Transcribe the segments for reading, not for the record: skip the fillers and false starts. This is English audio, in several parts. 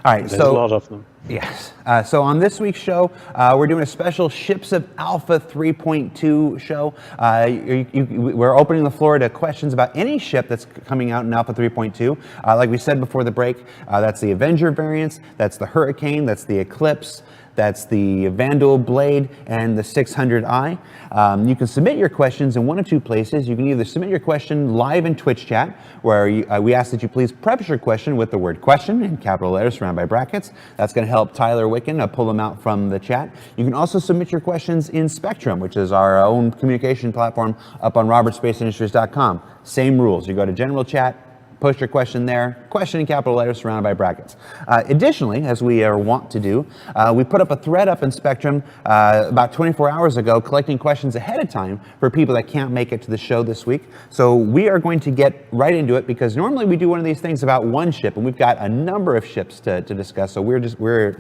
All right, There's a lot of them. Yes. So on this week's show, we're doing a special Ships of Alpha 3.2 show. We're opening the floor to questions about any ship that's coming out in Alpha 3.2. Like we said before the break, that's the Avenger variants, that's the Hurricane, that's the Eclipse, that's the Vandal Blade, and the 600i. You can submit your questions in one of two places. You can either submit your question live in Twitch chat, where we ask that you please preface your question with the word question in capital letters surrounded by brackets. That's going to help Tyler Wicken pull them out from the chat. You can also submit your questions in Spectrum, which is our own communication platform up on robertspaceindustries.com. Same rules. You go to general chat, post your question there, question in capital letters surrounded by brackets. Additionally, as we are wont to do, we put up a thread up in Spectrum about 24 hours ago collecting questions ahead of time for people that can't make it to the show this week. So we are going to get right into it, because normally we do one of these things about one ship, and we've got a number of ships to discuss. So we're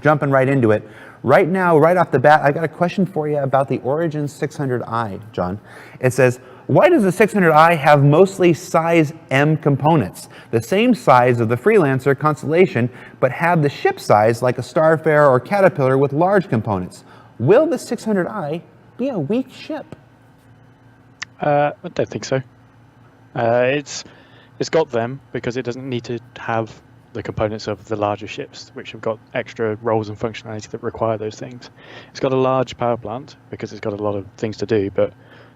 jumping right into it. Right now, right off the bat, I got a question for you about the Origin 600i, John. It says, why does the 600i have mostly size M components, the same size of the Freelancer Constellation, but have the ship size like a Starfarer or Caterpillar with large components? Will the 600i be a weak ship? I don't think so. It's got them because it doesn't need to have the components of the larger ships, which have got extra roles and functionality that require those things. It's got a large power plant because it's got a lot of things to do, but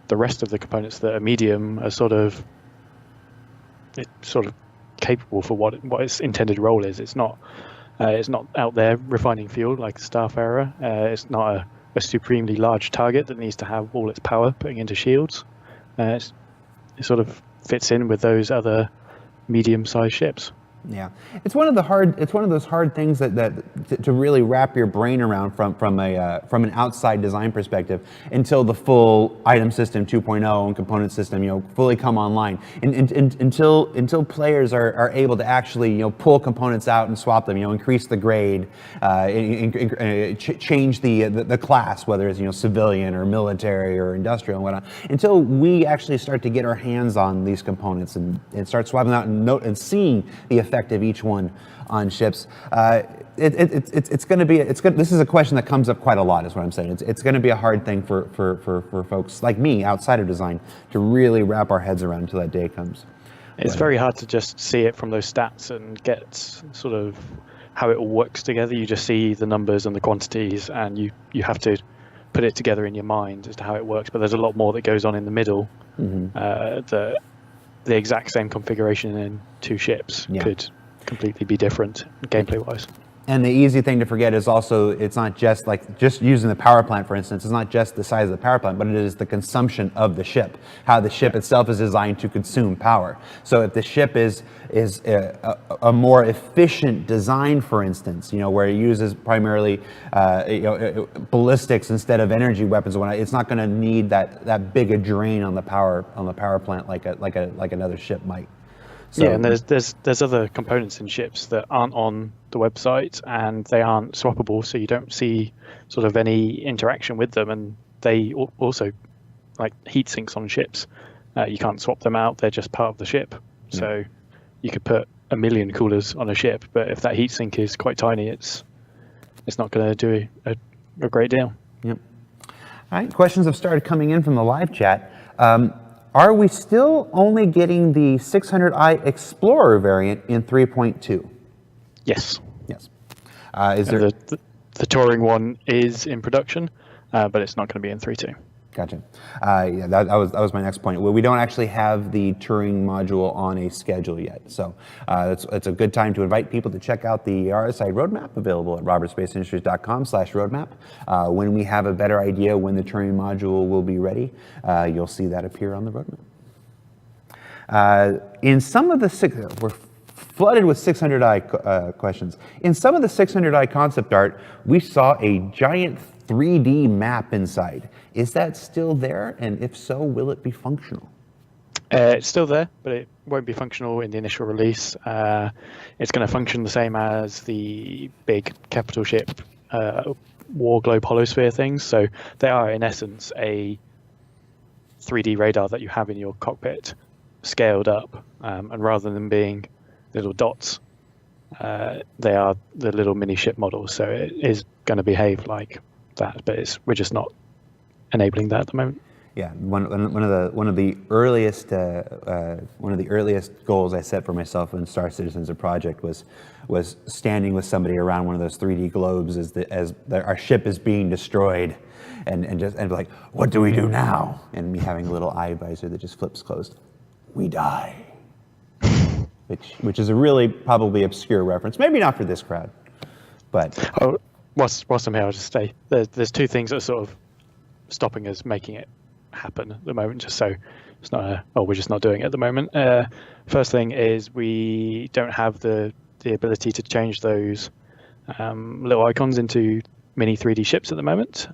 the rest of the components that are medium are sort of capable for what its intended role is. It's not out there refining fuel like Starfarer. It's not a supremely large target that needs to have all its power putting into shields. It sort of fits in with those other medium-sized ships. Yeah, it's one of those hard things that to really wrap your brain around from an outside design perspective until the full item system 2.0 and component system fully come online, and until players are able to actually pull components out and swap them, increase the grade, change the class, whether it's civilian or military or industrial and whatnot, until we actually start to get our hands on these components and start swapping out and seeing the effect of each one on ships. It's going to be. This is a question that comes up quite a lot, is what I'm saying. It's going to be a hard thing for folks like me outside of design to really wrap our heads around until that day comes. It's very hard to just see it from those stats and get sort of how it all works together. You just see the numbers and the quantities, and you have to put it together in your mind as to how it works. But there's a lot more that goes on in the middle. Mm-hmm. The exact same configuration in two ships could completely be different gameplay-wise. And the easy thing to forget is also, it's not just using the power plant, for instance, it's not just the size of the power plant, but it is the consumption of the ship, how the ship itself is designed to consume power. So if the ship is a more efficient design, for instance, where it uses primarily ballistics instead of energy weapons and whatnot, it's not going to need that big a drain on the power plant like another ship might. So, yeah, and there's other components in ships that aren't on the website, and they aren't swappable, so you don't see sort of any interaction with them. And they also, like heat sinks on ships, you can't swap them out. They're just part of the ship. Yeah. So you could put 1 million coolers on a ship, but if that heat sink is quite tiny, it's not going to do a great deal. Yep. All right, questions have started coming in from the live chat. Are we still only getting the 600i Explorer variant in 3.2? Yes. Yes. Is there the touring one is in production, but it's not going to be in 3.2. Gotcha. Yeah, that was my next point. Well, we don't actually have the Turing module on a schedule yet, so it's a good time to invite people to check out the Rsi Roadmap, available at robertspaceindustries.com/roadmap. When we have a better idea when the Turing module will be ready, you'll see that appear on the roadmap. In some of the we're flooded with 600i questions. In some of the 600i concept art, we saw a giant 3D map inside. Is that still there? And if so, will it be functional? It's still there, but it won't be functional in the initial release. It's going to function the same as the big capital ship War Globe holosphere things. So they are, in essence, a 3D radar that you have in your cockpit, scaled up. And rather than being little dots they are the little mini ship models, so it is going to behave like that, but we're just not enabling that at the moment. Yeah, one of the earliest goals I set for myself in Star Citizen as a project was standing with somebody around one of those 3D globes as our ship is being destroyed, and be like, what do we do now? And me having a little eye visor that just flips closed. We die. Which is a really probably obscure reference. Maybe not for this crowd, but whilst I'm here, I'll just say there's two things that are sort of stopping us making it happen at the moment, just so it's not we're just not doing it at the moment. First thing is we don't have the ability to change those little icons into mini 3D ships at the moment.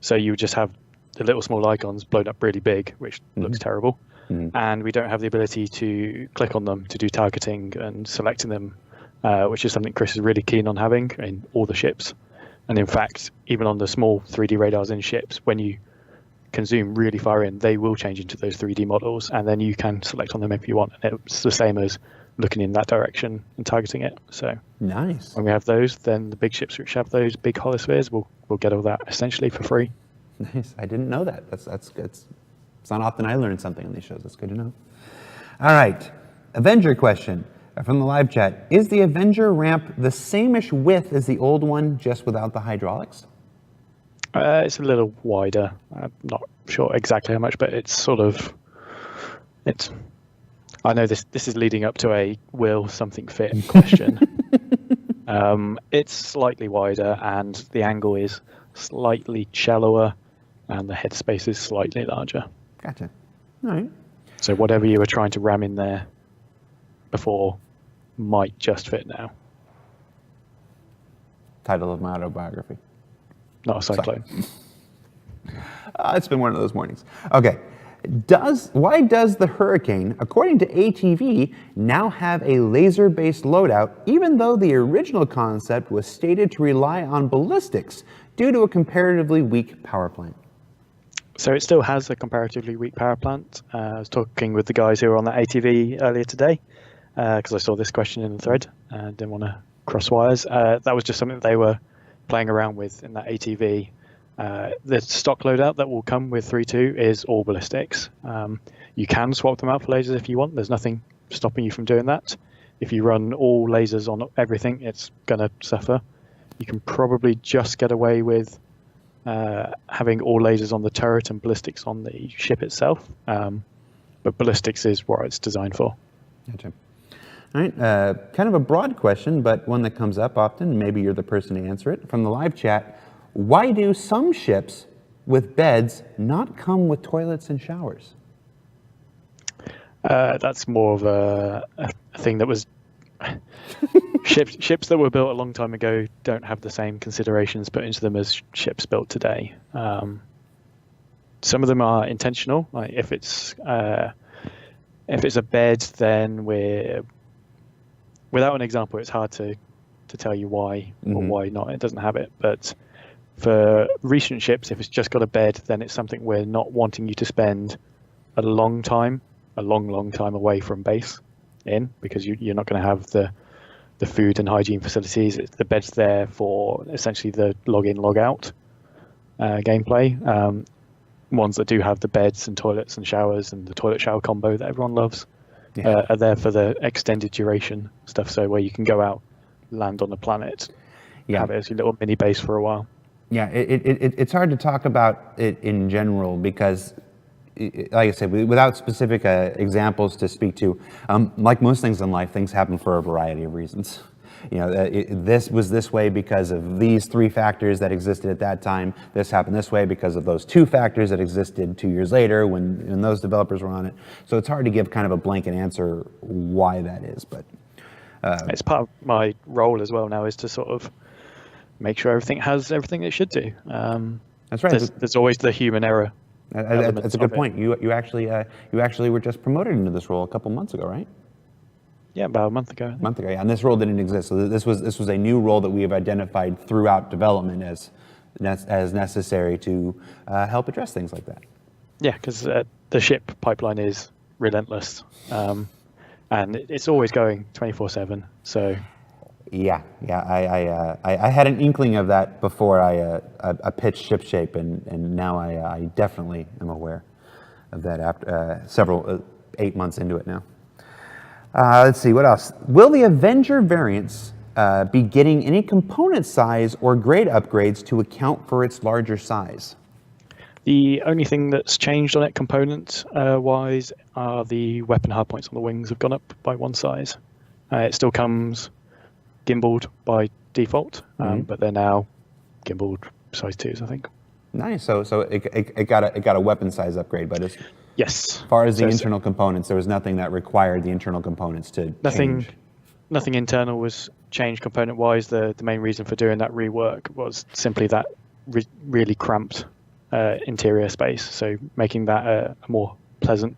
So you would just have the little small icons blown up really big, which looks terrible. And we don't have the ability to click on them to do targeting and selecting them, which is something Chris is really keen on having in all the ships. And in fact, even on the small 3D radars in ships, when you can zoom really far in, they will change into those 3D models, and then you can select on them if you want. And it's the same as looking in that direction and targeting it. So nice. When we have those, then the big ships which have those big holospheres will get all that essentially for free. Nice. I didn't know that. That's good. It's not often I learn something on these shows. That's good to know. All right. Avenger question from the live chat. Is the Avenger ramp the same-ish width as the old one, just without the hydraulics? It's a little wider. I'm not sure exactly how much, but it's sort of... I know this is leading up to a will something fit question. It's slightly wider, and the angle is slightly shallower, and the headspace is slightly larger. Gotcha. All right. So whatever you were trying to ram in there before might just fit now. Title of my autobiography. Not a cyclone. It's been one of those mornings. Okay. Why does the Hurricane, according to ATV, now have a laser-based loadout, even though the original concept was stated to rely on ballistics due to a comparatively weak power plant? So it still has a comparatively weak power plant. I was talking with the guys who were on that ATV earlier today, because I saw this question in the thread and didn't want to cross wires. That was just something that they were playing around with in that ATV. The stock loadout that will come with 3.2 is all ballistics. You can swap them out for lasers if you want. There's nothing stopping you from doing that. If you run all lasers on everything, it's going to suffer. You can probably just get away with having all lasers on the turret and ballistics on the ship itself. But ballistics is what it's designed for. Gotcha. All right, kind of a broad question, but one that comes up often. Maybe you're the person to answer it. From the live chat, why do some ships with beds not come with toilets and showers? That's more of a thing that was... ships that were built a long time ago don't have the same considerations put into them as ships built today. Some of them are intentional. Like if it's a bed, then without an example, it's hard to tell you why or why not. It doesn't have it. But for recent ships, if it's just got a bed, then it's something we're not wanting you to spend a long time away from base in, because you're not going to have the food and hygiene facilities. The bed's there for essentially the log in, log out gameplay. Ones that do have the beds and toilets and showers and the toilet shower combo that everyone loves are there for the extended duration stuff. So where you can go out, land on the planet, have it as your little mini base for a while. Yeah, it's hard to talk about it in general because, like I said, without specific examples to speak to, like most things in life, things happen for a variety of reasons. You know, this was this way because of these 3 factors that existed at that time. This happened this way because of those 2 factors that existed 2 years later when those developers were on it. So it's hard to give kind of a blanket answer why that is. But it's part of my role as well now, is to sort of make sure everything has everything it should do. That's right. There's always the human error. That's a good point. You actually were just promoted into this role a couple months ago, right? Yeah, about a month ago. A month ago, yeah. And this role didn't exist. So this was a new role that we have identified throughout development as necessary to help address things like that. Yeah, because the ship pipeline is relentless. and it's always going 24/7. So Yeah, I had an inkling of that before I pitched Shipshape, and now I definitely am aware of that after 8 months into it now. Let's see, what else? Will the Avenger variants be getting any component size or grade upgrades to account for its larger size? the only thing that's changed on it component wise are the weapon hardpoints on the wings have gone up by 1 size. It still comes gimbaled by default, but they're now gimbaled size 2s, I think. Nice. So it got a weapon size upgrade, but as far as the internal components, there was nothing that required the internal components to change. Nothing internal was changed component wise. The main reason for doing that rework was simply that really cramped interior space, so making that a more pleasant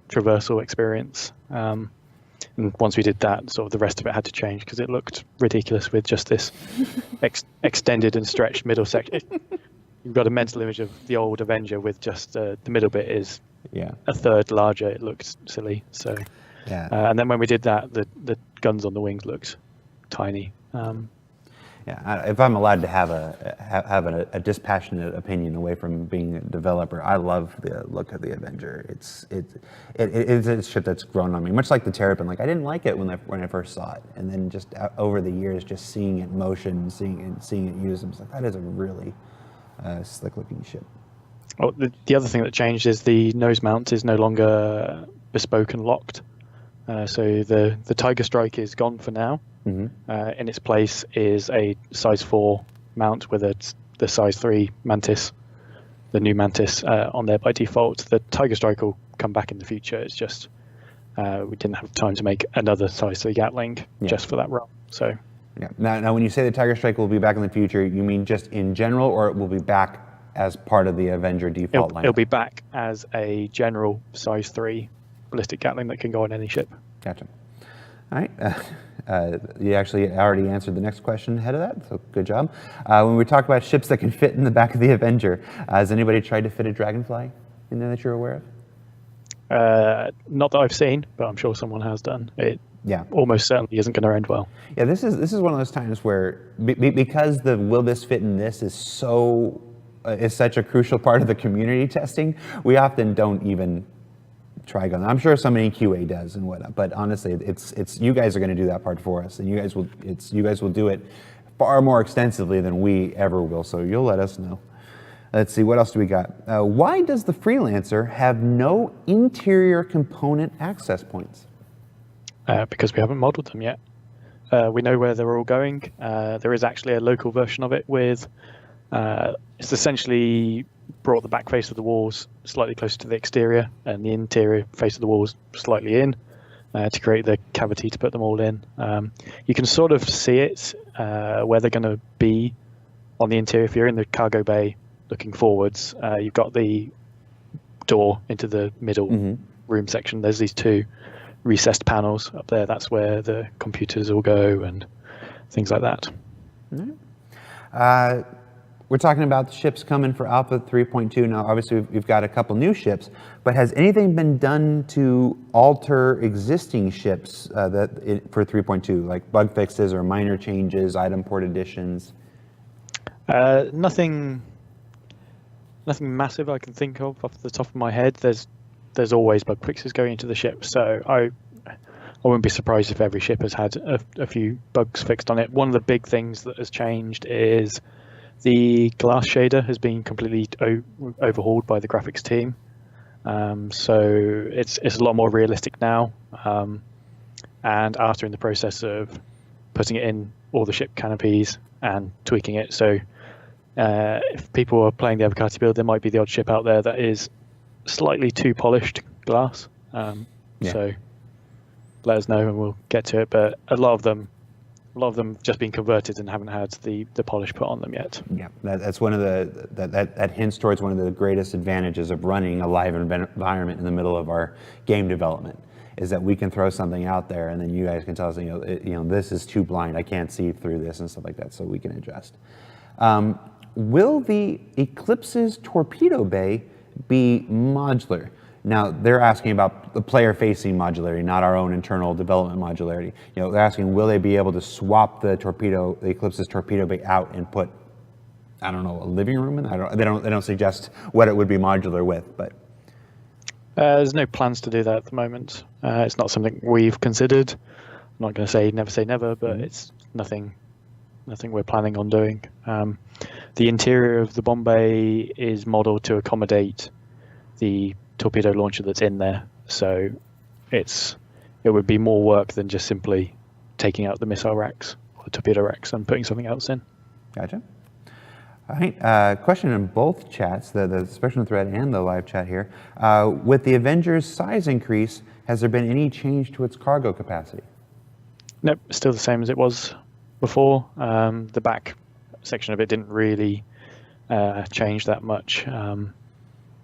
traversal experience. And once we did that, sort of the rest of it had to change because it looked ridiculous with just this extended and stretched middle section. You've got a mental image of the old Avenger with just the middle bit is a third larger. It looked silly. So, and then when we did that, the guns on the wings looked tiny. If I'm allowed to have a dispassionate opinion away from being a developer, I love the look of the Avenger. It's a ship that's grown on me, much like the Terrapin. Like I didn't like it when I first saw it, and then just over the years, just seeing it in motion, seeing it used, I was like, that is a really slick looking ship. Oh, the other thing that changed is the nose mount is no longer bespoke and locked. So the Tiger Strike is gone for now. In its place is a size 4 mount with the size 3 Mantis, the new Mantis on there by default. The Tiger Strike will come back in the future. It's just we didn't have time to make another size 3 Gatling just for that run. So now when you say the Tiger Strike will be back in the future, you mean just in general, or it will be back as part of the Avenger default lineup? It'll be back as a general size 3 ballistic Gatling that can go on any ship. Gotcha. All right. You actually already answered the next question ahead of that, so good job. When we talk about ships that can fit in the back of the Avenger, has anybody tried to fit a Dragonfly in there that you're aware of? Not that I've seen, but I'm sure someone has done. It almost certainly isn't going to end well. Yeah, this is one of those times where because the will this fit in this is such a crucial part of the community testing, we often don't even try gun. I'm sure somebody in QA does and whatnot, but honestly, it's you guys are going to do that part for us, and you guys will do it far more extensively than we ever will. So you'll let us know. Let's see, what else do we got? Why does the Freelancer have no interior component access points? Because we haven't modeled them yet. We know where they're all going. There is actually a local version of it with. It's essentially brought the back face of the walls slightly closer to the exterior and the interior face of the walls slightly in to create the cavity to put them all in. You can sort of see it where they're going to be on the interior. If you're in the cargo bay looking forwards, you've got the door into the middle room section. There's these 2 recessed panels up there. That's where the computers will go and things like that. We're talking about the ships coming for Alpha 3.2. Now, obviously, we've got a couple new ships, but has anything been done to alter existing ships for 3.2, like bug fixes or minor changes, item port additions? Nothing massive I can think of off the top of my head. There's always bug fixes going into the ship, so I wouldn't be surprised if every ship has had a few bugs fixed on it. One of the big things that has changed is the glass shader has been completely overhauled by the graphics team, so it's a lot more realistic now. And after in the process of putting it in all the ship canopies and tweaking it, so if people are playing the Avocati build, there might be the odd ship out there that is slightly too polished glass. So let us know and we'll get to it. But a lot of them just been converted and haven't had the polish put on them yet. Yeah, that's one of that hints towards one of the greatest advantages of running a live environment in the middle of our game development, is that we can throw something out there and then you guys can tell us, this is too blind, I can't see through this and stuff like that, so we can adjust. Will the Eclipses torpedo bay be modular? Now they're asking about the player-facing modularity, not our own internal development modularity. They're asking, will they be able to swap the Eclipse's torpedo bay out and put, I don't know, a living room in? They don't suggest what it would be modular with, but there's no plans to do that at the moment. It's not something we've considered. I'm not going to say never, but it's nothing we're planning on doing. The interior of the bomb bay is modeled to accommodate the torpedo launcher that's in there, so it would be more work than just simply taking out the missile racks or the torpedo racks and putting something else in. Gotcha. All right, question in both chats, the discussion thread and the live chat here. With the Avenger's size increase, has there been any change to its cargo capacity? Nope, still the same as it was before. The back section of it didn't really change that much.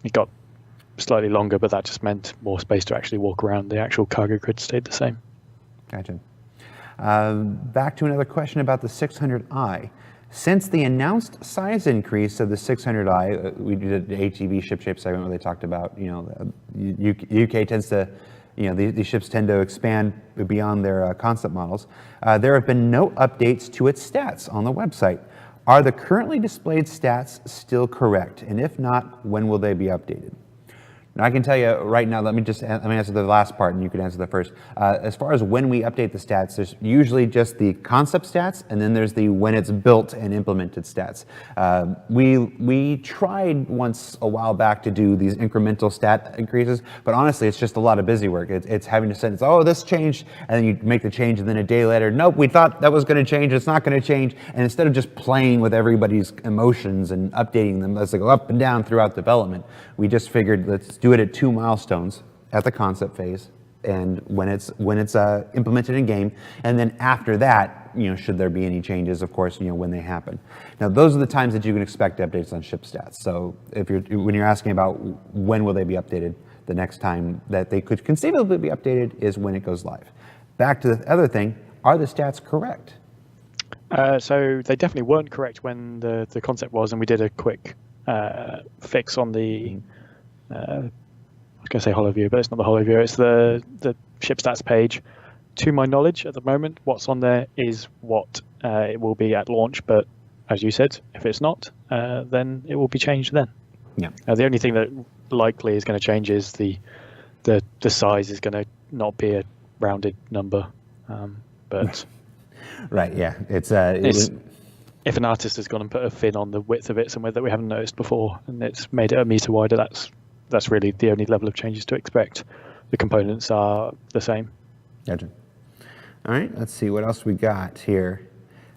It got slightly longer, but that just meant more space to actually walk around. The actual cargo grid stayed the same. Gotcha. Back to another question about the 600i. Since the announced size increase of the 600i, we did the ATV ship shape segment where they talked about, the UK tends to, these ships tend to expand beyond their concept models. There have been no updates to its stats on the website. Are the currently displayed stats still correct? And if not, when will they be updated? Now, I can tell you right now, let me answer the last part and you can answer the first. As far as when we update the stats, there's usually just the concept stats and then there's the when it's built and implemented stats. We tried once a while back to do these incremental stat increases, but honestly, it's just a lot of busy work. It's having to send, this changed, and then you make the change and then a day later, nope, we thought that was going to change, it's not going to change. And instead of just playing with everybody's emotions and updating them as they go up and down throughout development, we just figured let's do it at 2 milestones at the concept phase and when it's implemented in game, and then after that, should there be any changes, of course, when they happen. Now those are the times that you can expect updates on ship stats. So when you're asking about when will they be updated, the next time that they could conceivably be updated is when it goes live. Back to the other thing, are the stats correct? So they definitely weren't correct when the concept was, and we did a quick fix on the I was going to say holo view, but it's not the holo view. It's the ship stats page. To my knowledge, at the moment, what's on there is what it will be at launch. But as you said, if it's not, then it will be changed then. Yeah. The only thing that likely is going to change is the size is going to not be a rounded number. But right, yeah, it's if an artist has gone and put a fin on the width of it somewhere that we haven't noticed before, and it's made it a meter wider, that's really the only level of changes to expect. The components are the same. Gotcha. All right, let's see what else we got here.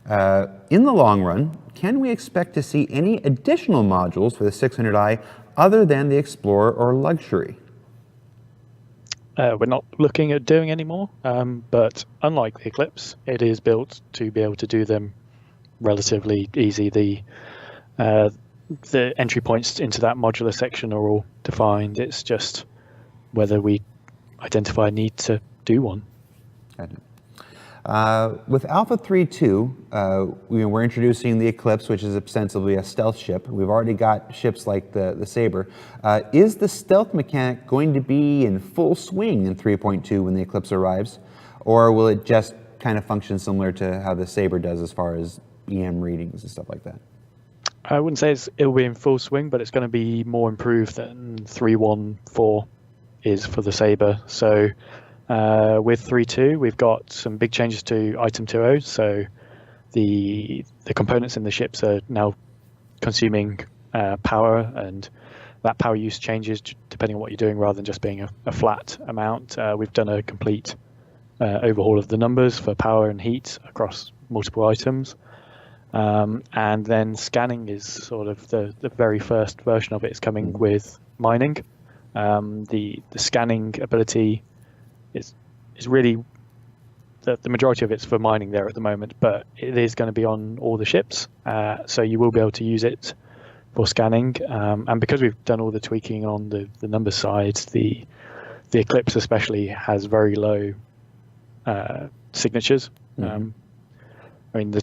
In the long run, can we expect to see any additional modules for the 600i other than the Explorer or Luxury? We're not looking at doing any more, but unlike the Eclipse, it is built to be able to do them relatively easy. The entry points into that modular section are all defined. It's just whether we identify a need to do one. With Alpha 3.2, we're introducing the Eclipse, which is ostensibly a stealth ship. We've already got ships like the Saber. Is the stealth mechanic going to be in full swing in 3.2 when the Eclipse arrives, or will it just kind of function similar to how the Saber does as far as EM readings and stuff like that? I wouldn't say it'll be in full swing, but it's going to be more improved than 3.1.4 is for the Saber. So with 3.2, we've got some big changes to item 2.0. So the components in the ships are now consuming power, and that power use changes depending on what you're doing rather than just being a flat amount. We've done a complete overhaul of the numbers for power and heat across multiple items. And then scanning is sort of the very first version of it is coming with mining. The scanning ability is really the majority of it's for mining there at the moment, but it is going to be on all the ships, so you will be able to use it for scanning. And because we've done all the tweaking on the number side, the Eclipse especially has very low signatures. I mean,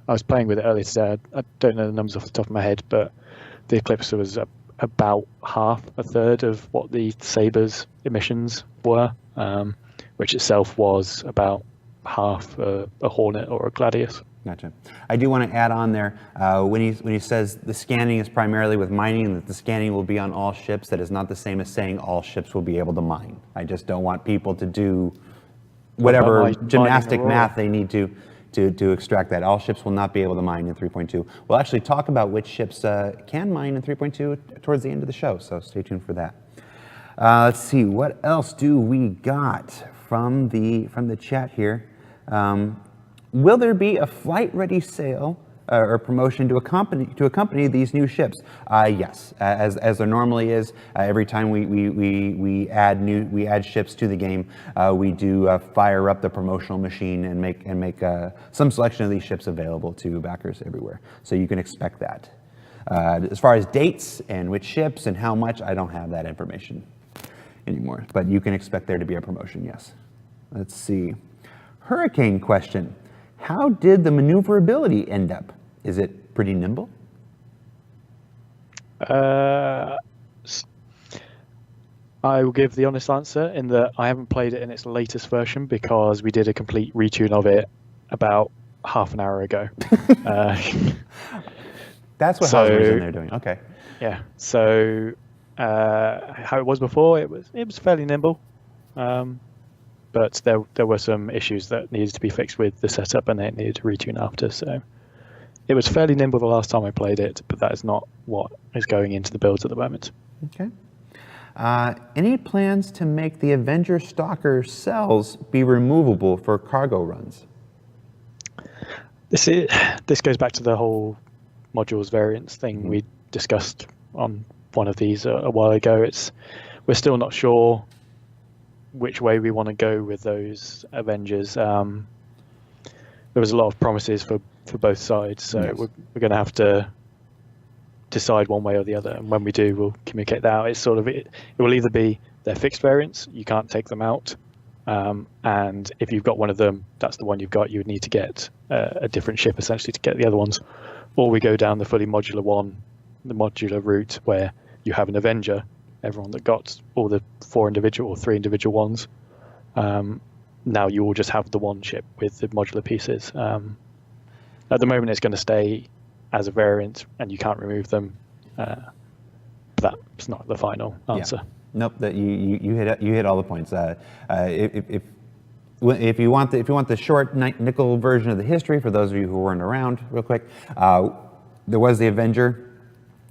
I was playing with it earlier today. I don't know the numbers off the top of my head, but the Eclipse was about a third of what the Saber's emissions were, which itself was about half a Hornet or a Gladius. Gotcha. I do want to add on there, when he says the scanning is primarily with mining, that the scanning will be on all ships, that is not the same as saying all ships will be able to mine. I just don't want people to do whatever gymnastic math they need to extract that. All ships will not be able to mine in 3.2. We'll actually talk about which ships can mine in 3.2 towards the end of the show, so stay tuned for that. Let's see, what else do we got from the chat here? Will there be a flight-ready sale or promotion to accompany these new ships? Yes, as there normally is. Every time we add ships to the game, we do fire up the promotional machine and make some selection of these ships available to backers everywhere. So you can expect that. As far as dates and which ships and how much, I don't have that information anymore. But you can expect there to be a promotion. Yes. Let's see. Hurricane question. How did the maneuverability end up? Is it pretty nimble? I will give the honest answer in that I haven't played it in its latest version because we did a complete retune of it about half an hour ago. That's what Hosmer's in there doing. Okay. Yeah. So how it was before, it was fairly nimble. But there were some issues that needed to be fixed with the setup, and it needed to retune after. So it was fairly nimble the last time I played it, but that is not what is going into the builds at the moment. Okay. Any plans to make the Avenger Stalker cells be removable for cargo runs? This goes back to the whole modules variants thing we discussed on one of these a while ago. We're still not sure which way we want to go with those Avengers. There was a lot of promises for both sides, so yes. We're going to have to decide one way or the other, and when we do, we'll communicate that out. It's sort of it will either be they're fixed variants, you can't take them out, and if you've got one of them, that's the one you've got. You would need to get a different ship essentially to get the other ones, or we go down the fully modular the modular route where you have an Avenger. Everyone that got all the 3 individual ones, now you will just have the one ship with the modular pieces. At the moment, it's going to stay as a variant, and you can't remove them. But that's not the final answer. Yeah. Nope. That you hit all the points. If you want the short nickel version of the history, for those of you who weren't around, real quick, there was the Avenger.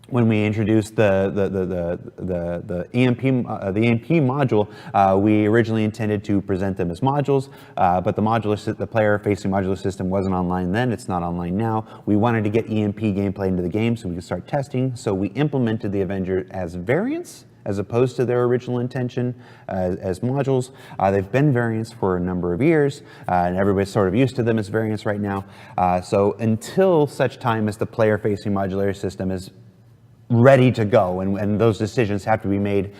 When we introduced the EMP module, we originally intended to present them as modules, but the player-facing modular system wasn't online then. It's not online now. We wanted to get EMP gameplay into the game so we could start testing. So we implemented the Avenger as variants, as opposed to their original intention as modules. They've been variants for a number of years, and everybody's sort of used to them as variants right now. So until such time as the player-facing modular system is ready to go, and those decisions have to be made,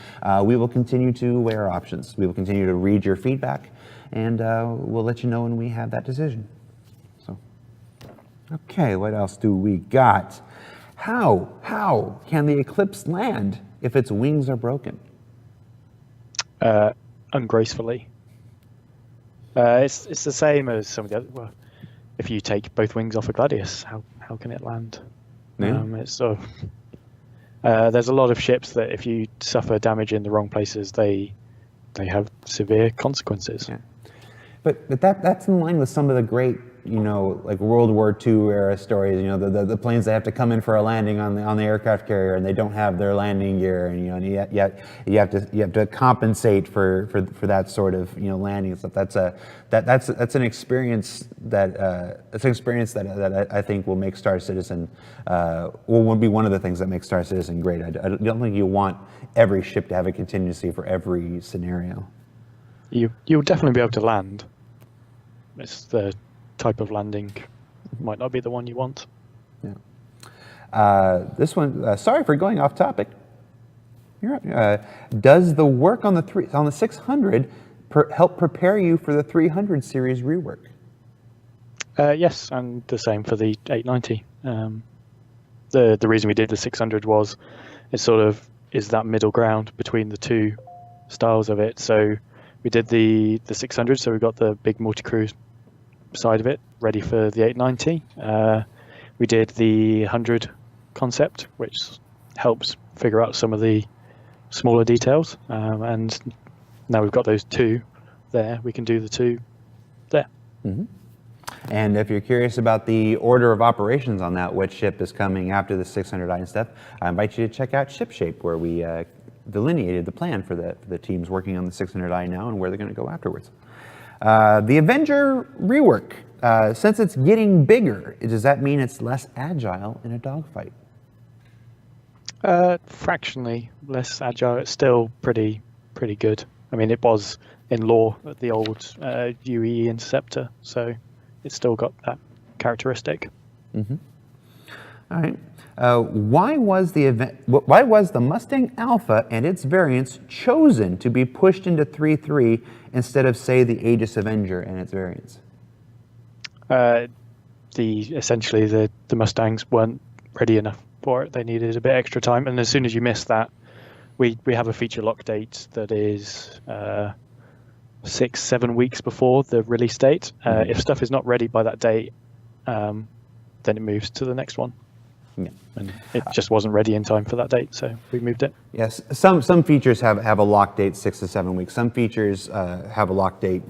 we will continue to weigh our options. We will continue to read your feedback, and we'll let you know when we have that decision. So, okay, what else do we got? How can the Eclipse land if its wings are broken? Ungracefully. It's the same as some of the other. Well, if you take both wings off a Gladius, how can it land? Yeah. It's sort of. There's a lot of ships that if you suffer damage in the wrong places, they have severe consequences. Yeah. But that's in line with some of the great, like World War II era stories. The planes that have to come in for a landing on the aircraft carrier, and they don't have their landing gear, and yet you have to compensate for that sort of landing and stuff. That's an experience that I think will make Star Citizen will be one of the things that makes Star Citizen great. I don't think you want every ship to have a contingency for every scenario. You'll definitely be able to land. It's the type of landing might not be the one you want. Yeah. This one. Sorry for going off topic. Does the work on the 600 help prepare you for the 300 series rework? Yes, and the same for the 890. The reason we did the 600 was it sort of is that middle ground between the two styles of it. So we did the 600, so we got the big multi-crew side of it ready for the 890. We did the 100 concept, which helps figure out some of the smaller details, and now we've got those two there, we can do the two there. And if you're curious about the order of operations on that, which ship is coming after the 600i and stuff, I invite you to check out Shipshape, where we delineated the plan for the teams working on the 600i now and where they're going to go afterwards. The Avenger rework, since it's getting bigger, does that mean it's less agile in a dogfight? Fractionally less agile. It's still pretty good. I mean, it was in lore the old UE Interceptor, so it's still got that characteristic. All right. Why was the Mustang Alpha and its variants chosen to be pushed into 3.3 instead of, say, the Aegis Avenger and its variants? Essentially the Mustangs weren't ready enough for it. They needed a bit extra time, and as soon as you miss that, we have a feature lock date that is 6-7 weeks before the release date. If stuff is not ready by that date, then it moves to the next one. Yeah. And it just wasn't ready in time for that date, so we moved it. Yes, some features have a lock date 6 to 7 weeks. Some features have a lock date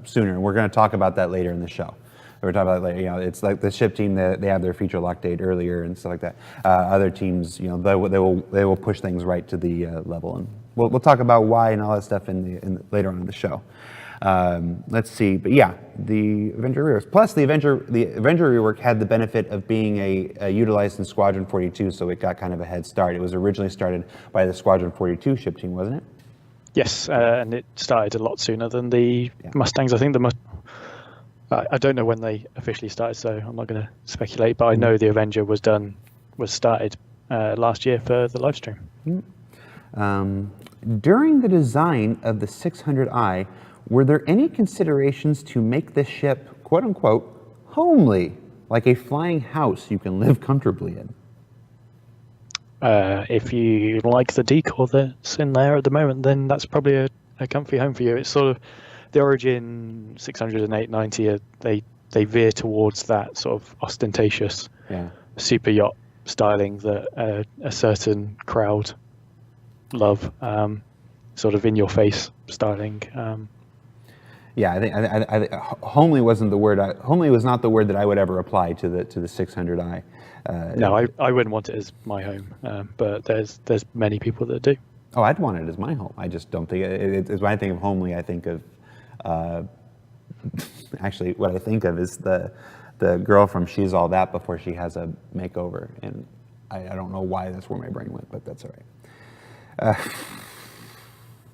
sooner, and we're going to talk about that later in the show. We're talking about, like, it's like the ship team, they have their feature lock date earlier and stuff like that. Other teams, they will push things right to the level, and we'll talk about why and all that stuff later on in the show. Let's see, but yeah, the Avenger rework. Plus, the Avenger rework had the benefit of being utilized in Squadron 42, so it got kind of a head start. It was originally started by the Squadron 42 ship team, wasn't it? Yes, and it started a lot sooner than the Mustangs. I think I don't know when they officially started, so I'm not going to speculate, but I know the Avenger was started last year for the live stream. During the design of the 600i, were there any considerations to make the ship, quote unquote, homely, like a flying house you can live comfortably in? If you like the decor that's in there at the moment, then that's probably a comfy home for you. It's sort of the Origin 600 and 890, they veer towards that sort of ostentatious super yacht styling that a certain crowd love, sort of in your face styling. Yeah, I think homely wasn't the word. Homely was not the word that I would ever apply to the 600i. No, I wouldn't want it as my home, but there's many people that do. Oh, I'd want it as my home. I just don't think it's when I think of homely, I think of actually what I think of is the girl from She's All That before she has a makeover, and I don't know why that's where my brain went, but that's all right.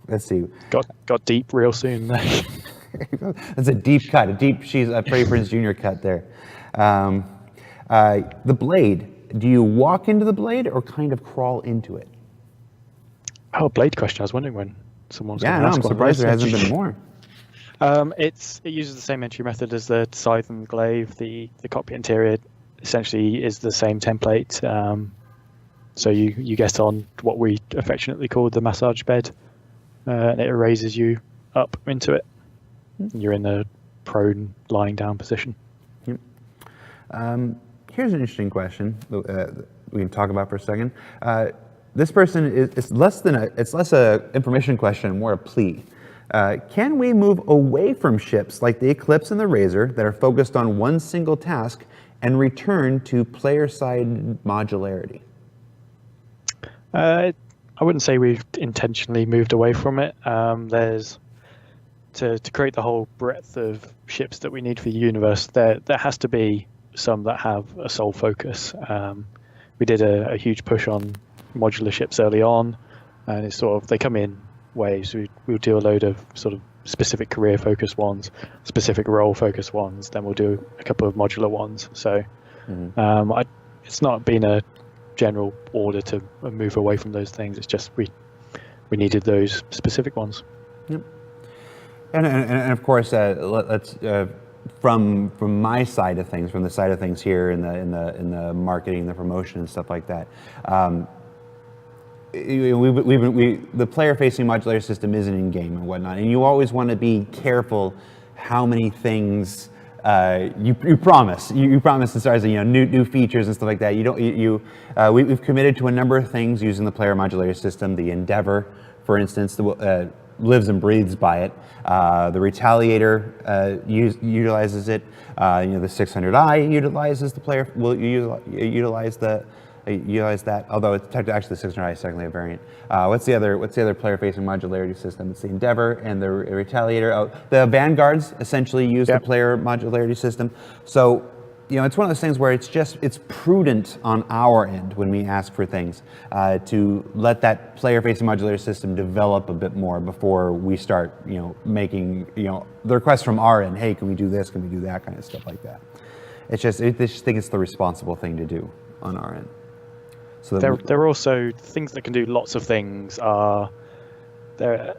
Let's see. Got deep real soon. That's a deep cut, she's a Freddie Prinze Jr. cut there. The blade, do you walk into the blade or kind of crawl into it? Oh, blade question. I was wondering when someone's going to no, ask I'm surprised there hasn't been more. It uses the same entry method as the scythe and the glaive. The cockpit interior essentially is the same template. So you get on what we affectionately call the massage bed, and it raises you up into it. You're in a prone, lying down position. Yep. Here's an interesting question we can talk about for a second. This person it's less a information question, more a plea. Can we move away from ships like the Eclipse and the Razor that are focused on one single task and return to player-side modularity? I wouldn't say we've intentionally moved away from it. There's to create the whole breadth of ships that we need for the universe. There has to be some that have a sole focus. We did a huge push on modular ships early on, and it's sort of they come in waves. We'll do a load of sort of specific career focused ones, specific role focused ones. Then we'll do a couple of modular ones. So it's not been a general order to move away from those things. It's just we needed those specific ones. Yep. And of course, let's from my side of things, from the side of things here in the marketing, the promotion, and stuff like that. the player-facing modular system isn't in game and whatnot, and you always want to be careful how many things you promise. You promise as far as new features and stuff like that. We've committed to a number of things using the player modular system. The Endeavor, for instance, lives and breathes by it. The Retaliator utilizes it. The 600i utilizes the player. Will utilize that. Although it's actually the 600i is technically a variant. What's the other player-facing modularity system? It's the Endeavor and the Retaliator. Oh, the Vanguards essentially use the player modularity system. So it's one of those things where it's prudent on our end when we ask for things to let that player-facing modularity system develop a bit more before we start making the requests from our end. Hey, can we do this? Can we do that? Kind of stuff like that. I just think it's the responsible thing to do on our end. So there are also things that can do lots of things. They're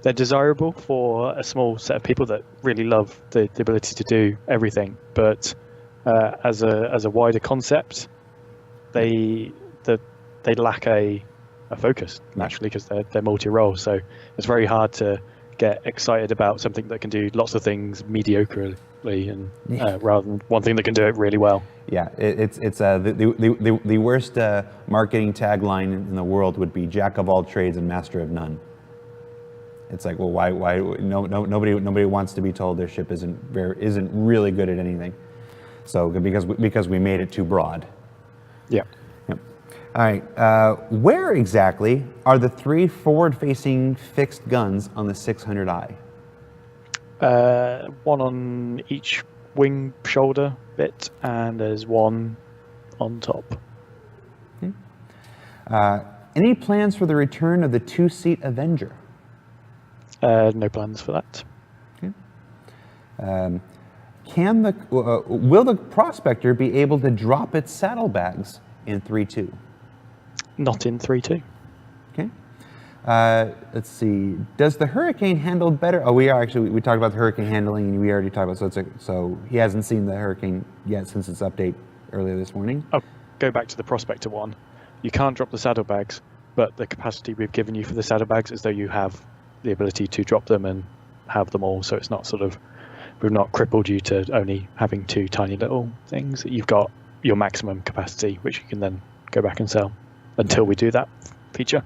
desirable for a small set of people that really love the ability to do everything, but as a wider concept, they lack a focus naturally because they're multi-role. So it's very hard to get excited about something that can do lots of things mediocrely, and rather than one thing that can do it really well. Yeah, it's the worst marketing tagline in the world would be "Jack of all trades and master of none." It's like, well, why nobody wants to be told their ship isn't really good at anything. So because we made it too broad. Yeah. Yep. All right. Where exactly are the 3 forward-facing fixed guns on the 600i? One on each wing shoulder bit, and there's one on top. Okay. Any plans for the return of the 2-seat Avenger? No plans for that. Okay. Will the Prospector be able to drop its saddlebags in 3.2? Not in 3.2. Okay. Let's see. Does the Hurricane handle better? Oh, we talked about the Hurricane handling, and we already talked about. So he hasn't seen the Hurricane yet since its update earlier this morning. Oh, go back to the Prospector one. You can't drop the saddlebags, but the capacity we've given you for the saddlebags is though you have the ability to drop them and have them all. So it's not we've not crippled you to only having 2 tiny little things. You've got your maximum capacity, which you can then go back and sell until we do that feature.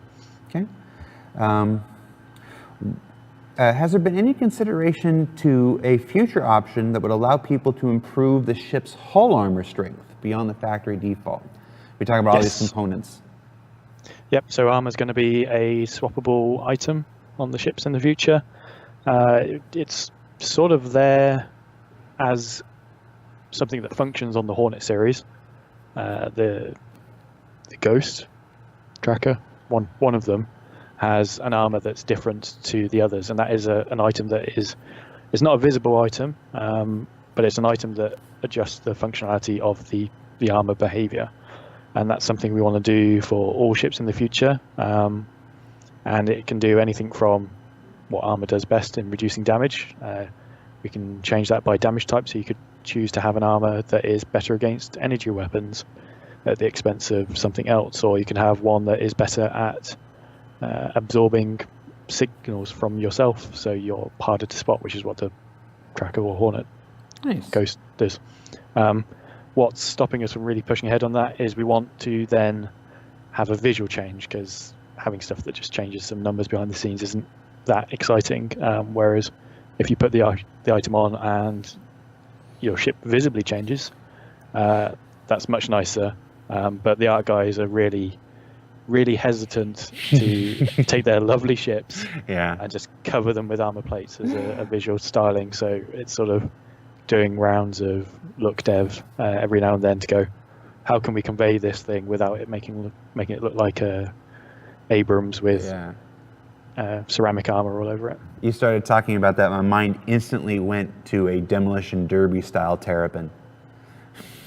Okay. Has there been any consideration to a future option that would allow people to improve the ship's hull armor strength beyond the factory default? We talk about all these components. Yep, so armor is going to be a swappable item on the ships in the future. It's sort of there as something that functions on the Hornet series. The Ghost Tracker, one of them, has an armor that's different to the others, and that is an item that is not a visible item, but it's an item that adjusts the functionality of the armor behavior, and that's something we want to do for all ships in the future. And it can do anything from what armor does best in reducing damage. We can change that by damage type, so you could choose to have an armor that is better against energy weapons at the expense of something else, or you can have one that is better at absorbing signals from yourself, so you're harder to spot, which is what the Tracker or Hornet Ghost does. What's stopping us from really pushing ahead on that is we want to then have a visual change, because having stuff that just changes some numbers behind the scenes isn't that exciting, whereas if you put the item on and your ship visibly changes, that's much nicer. But the art guys are really hesitant to take their lovely ships and just cover them with armor plates as a visual styling. So it's sort of doing rounds of look dev every now and then to go, how can we convey this thing without it making it look like a Abrams with ceramic armor all over it. You started talking about that, my mind instantly went to a Demolition Derby style Terrapin.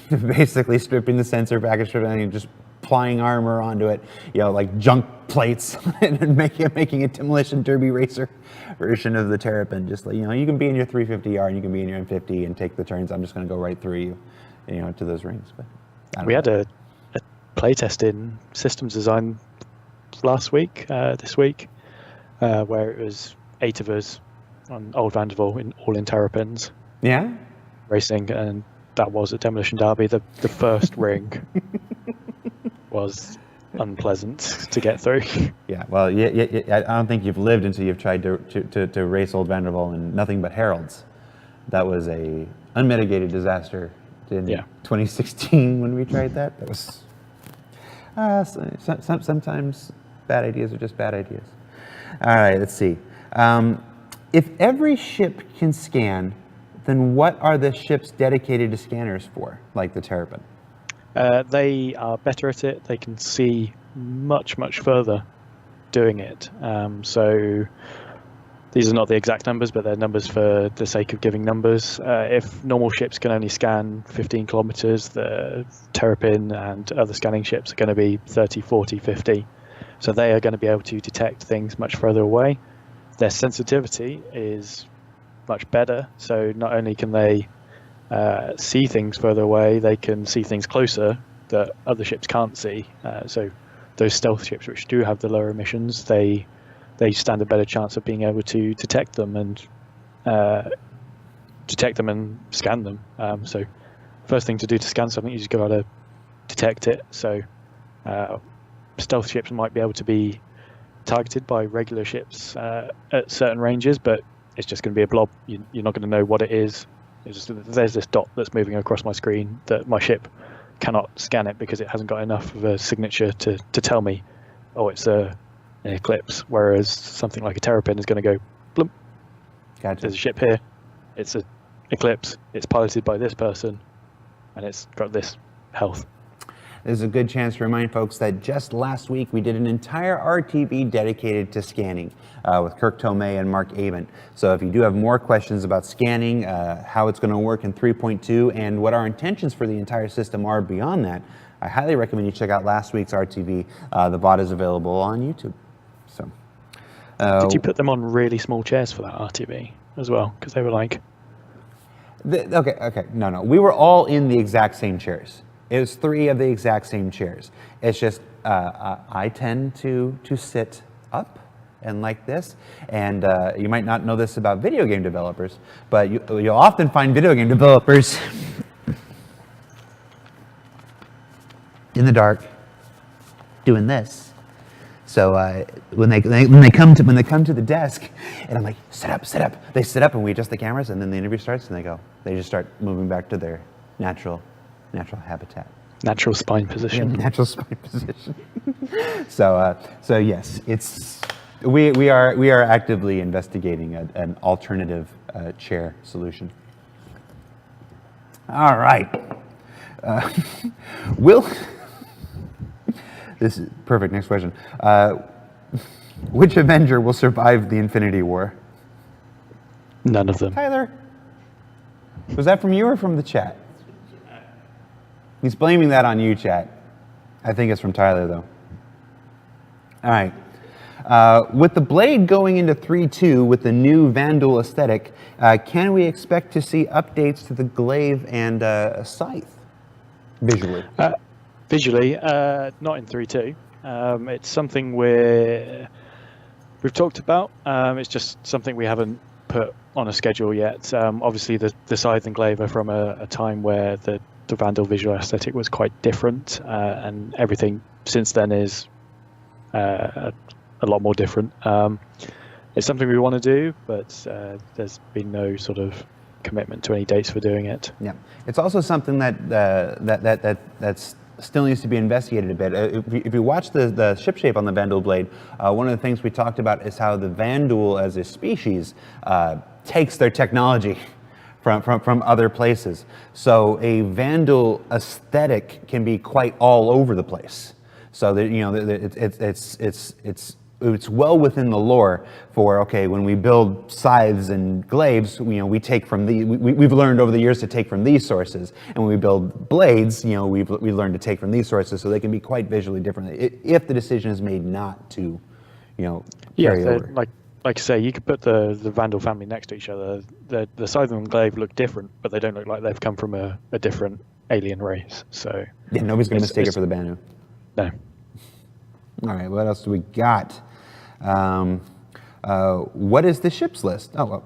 Basically stripping the sensor package and just applying armor onto it, like junk plates, and making a Demolition Derby racer version of the Terrapin. Just like, you can be in your 350R and you can be in your M50 and take the turns. I'm just going to go right through you, to those rings. But we had a playtest in systems design last week, this week, where it was 8 of us on Old Vanderbilt all in terrapins. Yeah. Racing, and that was a Demolition Derby. The first ring was unpleasant to get through. Yeah, well, I don't think you've lived until you've tried to race Old Vanderbilt in nothing but Heralds. That was a unmitigated disaster in 2016 when we tried that. That was sometimes bad ideas are just bad ideas. All right, let's see. If every ship can scan, then what are the ships dedicated to scanners for, like the Terrapin? They are better at it. They can see much further doing it. So these are not the exact numbers, but they're numbers for the sake of giving numbers. If normal ships can only scan 15 kilometers, the Terrapin and other scanning ships are going to be 30, 40, 50. So they are going to be able to detect things much further away. Their sensitivity is much better. So not only can they see things further away, they can see things closer that other ships can't see. So those stealth ships, which do have the lower emissions, they stand a better chance of being able to detect them and scan them. So first thing to do to scan something, you just got to detect it. So stealth ships might be able to be targeted by regular ships at certain ranges, but it's just going to be a blob. You're not going to know what it is. There's this dot that's moving across my screen that my ship cannot scan it because it hasn't got enough of a signature to tell me, oh, it's an Eclipse. Whereas something like a Terrapin is going to go, bloop. Gotcha. There's a ship here. It's an Eclipse. It's piloted by this person, and it's got this health. There's a good chance to remind folks that just last week we did an entire RTV dedicated to scanning with Kirk Tomei and Mark Avent. So if you do have more questions about scanning, how it's going to work in 3.2, and what our intentions for the entire system are beyond that, I highly recommend you check out last week's RTV. The bot is available on YouTube. So, did you put them on really small chairs for that RTV as well? Because they were like... Okay, no. We were all in the exact same chairs. It was 3 of the exact same chairs. It's just I tend to sit up and like this, and you might not know this about video game developers, but you'll often find video game developers in the dark doing this. So when they come to the desk, and I'm like, sit up. They sit up, and we adjust the cameras, and then the interview starts, and they just start moving back to their natural habitat. Natural spine position. Yeah, natural spine position. So yes, we are actively investigating an alternative chair solution. All right. This is perfect. Next question. Which Avenger will survive the Infinity War? None of them. Tyler, was that from you or from the chat? He's blaming that on you, chat. I think it's from Tyler, though. All right. With the blade going into 3.2 with the new Vandal aesthetic, can we expect to see updates to the glaive and scythe visually? Visually, not in 3.2. It's something we've talked about. It's just something we haven't put on a schedule yet. Obviously, the scythe and glaive are from a time where the Vandal visual aesthetic was quite different, and everything since then is a lot more different. It's something we want to do, but there's been no sort of commitment to any dates for doing it. Yeah, it's also something that's still needs to be investigated a bit. If you watch the ship shape on the Vandal blade, one of the things we talked about is how the Vandal as a species takes their technology from other places. So a Vandal aesthetic can be quite all over the place. So that it's well within the lore for, okay, when we build scythes and glaives, we take from we've learned over the years to take from these sources, and when we build blades, we've learned to take from these sources, so they can be quite visually different if the decision is made not to, carry over. Like I say, you could put the Vandal family next to each other. The scythe and glaive look different, but they don't look like they've come from a different alien race. So yeah, nobody's going to mistake it for the Banu. No. All right, what else do we got? What is the ships list? Oh,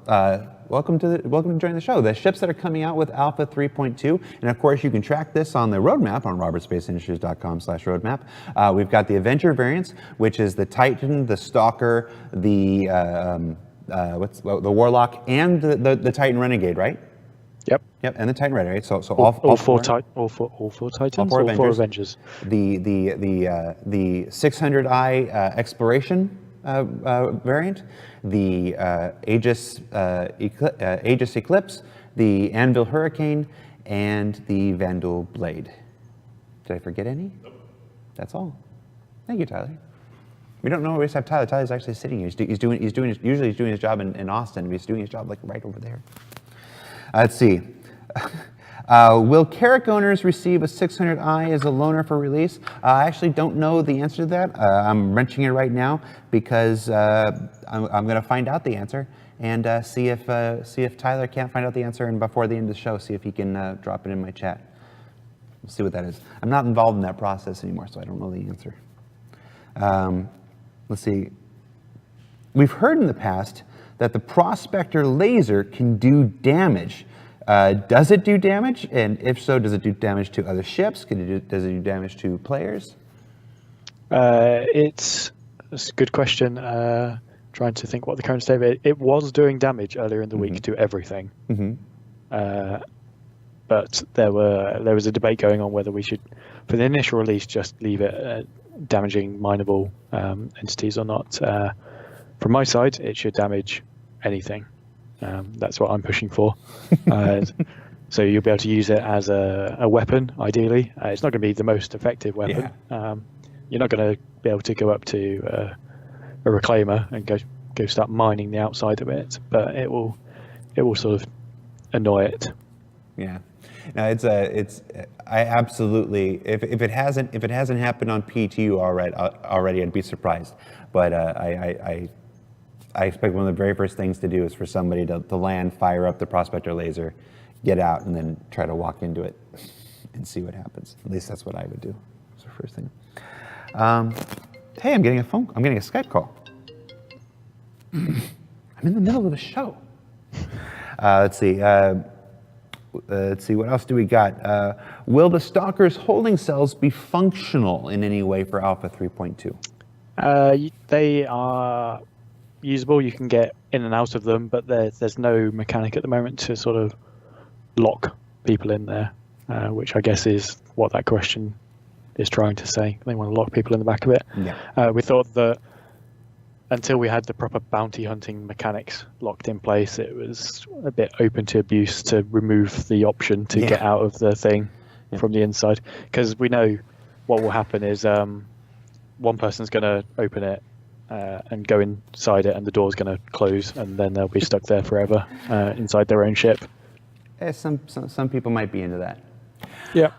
welcome to join the show. The ships that are coming out with Alpha 3.2, and of course you can track this on the roadmap on robertspaceindustries.com/roadmap. We've got the Avenger variants, which is the Titan, the Stalker, the Warlock, and the Titan Renegade, right? Yep. Yep, and the Titan Renegade. So all four Titans, all four Avengers. The 600i exploration variant, the Aegis Eclipse, the Anvil Hurricane, and the Vandal Blade. Did I forget any? Nope. That's all. Thank you, Tyler. We don't know where we have Tyler. Tyler's actually sitting here. Usually he's doing his job in Austin. But he's doing his job like right over there. Let's see. Will Carrack owners receive a 600i as a loaner for release? I actually don't know the answer to that. I'm wrenching it right now because I'm going to find out the answer and see if Tyler can't find out the answer, and before the end of the show, see if he can drop it in my chat. We'll see what that is. I'm not involved in that process anymore, so I don't know the answer. Let's see. We've heard in the past that the Prospector laser can do damage. Does it do damage? And if so, does it do damage to other ships? Does it do damage to players? It's a good question. Trying to think what the current state of it. It was doing damage earlier in the week to everything. But there was a debate going on whether we should, for the initial release, just leave it damaging mineable entities or not. From my side, it should damage anything. That's what I'm pushing for. So you'll be able to use it as a weapon, ideally. It's not going to be the most effective weapon. Yeah. You're not going to be able to go up to a reclaimer and go start mining the outside of it, but it will sort of annoy it. Yeah. No, I absolutely, if it hasn't happened on P2 already, I'd be surprised. But I expect one of the very first things to do is for somebody to land, fire up the Prospector laser, get out, and then try to walk into it and see what happens. At least that's what I would do. That's the first thing. Hey, I'm getting a Skype call. I'm in the middle of a show. Let's see, what else do we got? Will the Stalker's holding cells be functional in any way for Alpha 3.2? They are usable. You can get in and out of them, but there's no mechanic at the moment to sort of lock people in there, which I guess is what that question is trying to say. They want to lock people in the back of it. Yeah. We thought that until we had the proper bounty hunting mechanics locked in place, it was a bit open to abuse to remove the option to get out of the thing from the inside, because we know what will happen is one person's going to open it and go inside it, and the door's going to close, and then they'll be stuck there forever inside their own ship. Some people might be into that. Yeah.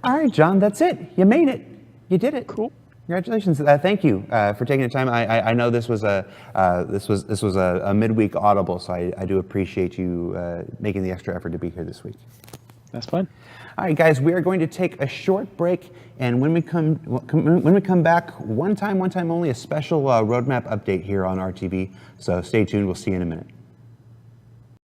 All right, John, that's it. You made it. You did it. Cool. Congratulations! Thank you for taking the time. I know this was a midweek audible, so I do appreciate you making the extra effort to be here this week. That's fine. All right, guys, we are going to take a short break, and when we come back, one time only, a special roadmap update here on RTV. So stay tuned. We'll see you in a minute.